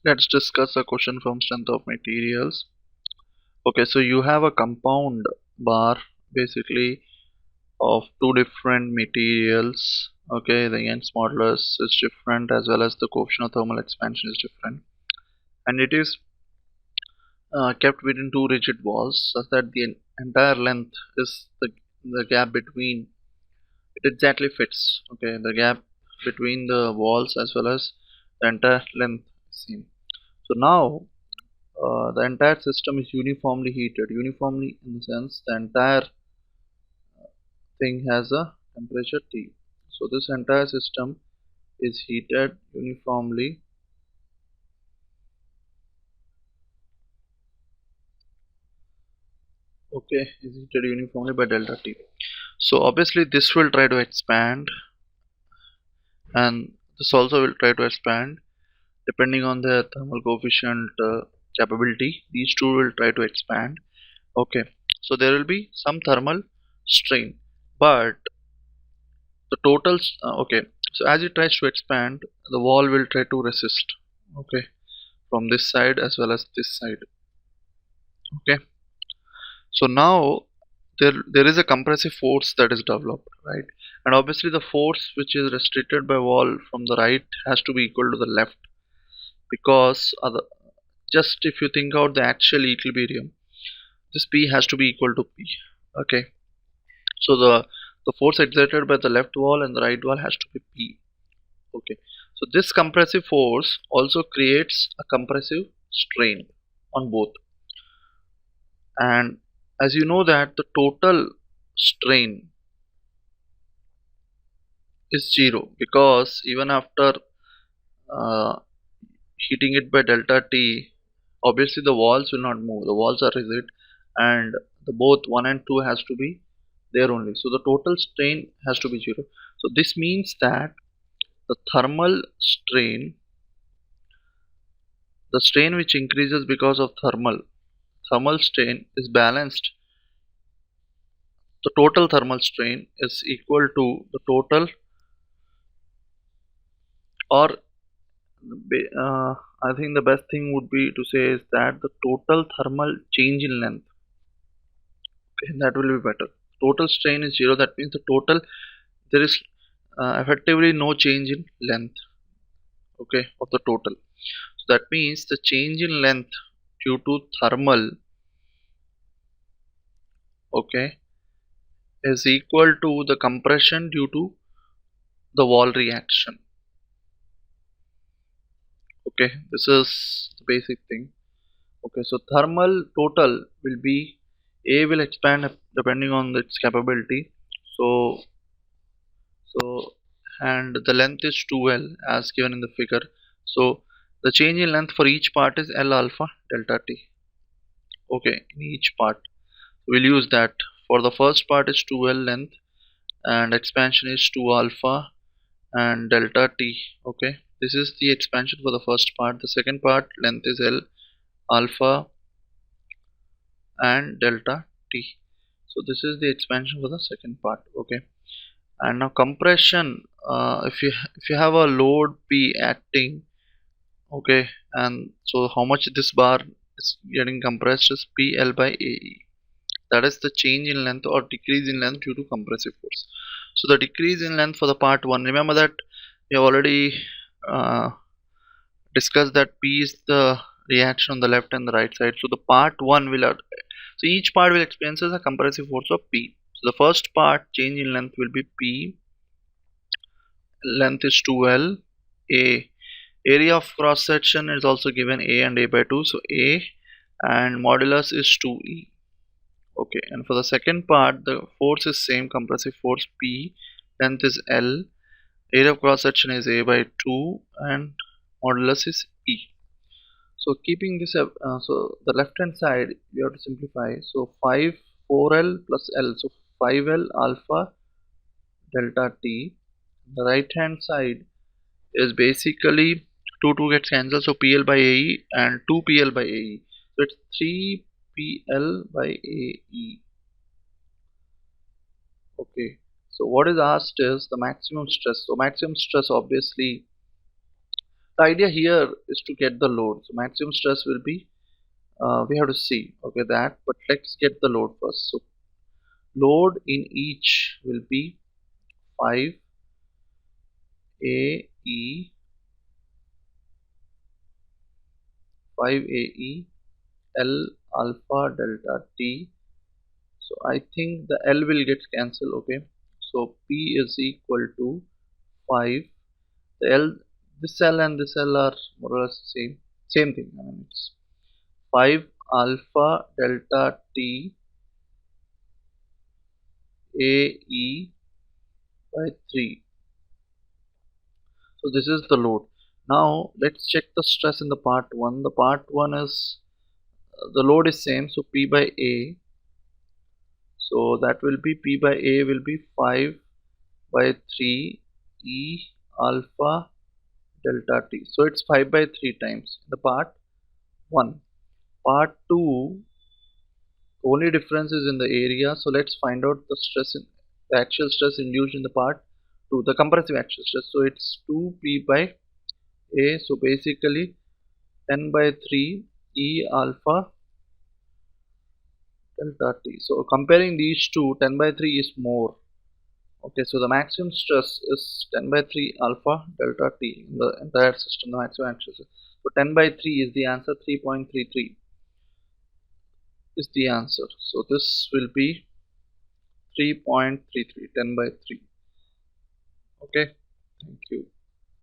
Let's discuss a question from strength of materials. Okay, so you have a compound bar basically of two different materials. Okay, the Young's modulus is different as well as the coefficient of thermal expansion is different, and it is kept within two rigid walls such that the entire length is the gap between it exactly fits. Okay, the gap between the walls as well as the entire length is same. So now the entire system is uniformly heated. Uniformly in the sense the entire thing has a temperature T. So this entire system is heated uniformly. Okay, is heated uniformly by delta T. So obviously this will try to expand, and this also will try to expand depending on the thermal coefficient capability. These two will try to expand. Okay, so there will be some thermal strain, but the total okay, so as it tries to expand, the wall will try to resist. Okay, from this side as well as this side. Okay, so now there is a compressive force that is developed, right? And obviously the force which is restricted by wall from the right has to be equal to the left, because other, just if you think out the actual equilibrium, this P has to be equal to P. Okay, so the force exerted by the left wall and the right wall has to be P. Okay, so this compressive force also creates a compressive strain on both, and as you know that the total strain is zero, because even after uh, heating it by delta T, obviously the walls will not move. The walls are rigid, and the both 1 and 2 has to be there only. So the total strain has to be zero. So this means that the the strain which increases because of thermal strain is balanced. The total thermal strain is equal to the total, or I think the best thing would be to say is that the total thermal change in length. Okay, that will be better. Total strain is zero. That means the total, there is effectively no change in length. Okay, of the total. So that means the change in length due to thermal, okay, is equal to the compression due to the wall reaction. Okay, this is the basic thing. Okay, so thermal total will be A will expand depending on its capability. So so and the length is 2L as given in the figure. So the change in length for each part is L alpha delta T. Okay, in each part we'll use that. For the first part is 2L length, and expansion is 2 alpha and delta T. Okay, this is the expansion for the first part. The second part length is L alpha and delta T. So this is the expansion for the second part. Okay, and now compression, if you have a load P acting, okay, and so how much this bar is getting compressed is PL by AE. That is the change in length or decrease in length due to compressive force. So the decrease in length for the part 1, remember that we have already uh, discussed that P is the reaction on the left and the right side. So the part 1 will so each part will experience a compressive force of P. So the first part change in length will be P, length is 2L, A. Area of cross section is also given A and A by 2, so A, and modulus is 2E. Okay, and for the second part the force is same, compressive force P, length is L, area of cross section is A by 2, and modulus is E. So keeping this up, so the left hand side we have to simplify. So 5 4L plus L, so 5L alpha delta T. The right hand side is basically 2 gets cancelled, so PL by AE and 2PL by AE. So it's 3PL by AE. Okay. So what is asked is the maximum stress. So maximum stress obviously The idea here is to get the load. So maximum stress will be, we have to see, okay, that, but let's get the load first. So load in each will be 5 AE 5 AE L alpha delta T. So I think the L will get cancelled, okay. So P is equal to 5. The L, this L and this L are more or less same thing. I mean, it's 5 alpha delta T AE by 3. So this is the load. Now let's check the stress in the part 1. The part 1 is, the load is same, so P by A. So that will be P by A will be 5 by 3 E alpha delta T. So it's 5 by 3 times in the part 1. Part 2, only difference is in the area. So let's find out the stress in the actual stress induced in the part 2, the compressive actual stress. So it's 2P by A. So basically 10 by 3 E alpha delta T. So comparing these two, 10 by 3 is more. Okay, so the maximum stress is 10 by 3 alpha delta T in the entire system, the maximum actual stress. So 10 by 3 is the answer, 3.33 is the answer. So this will be 3.33, 10 by 3. Okay, thank you.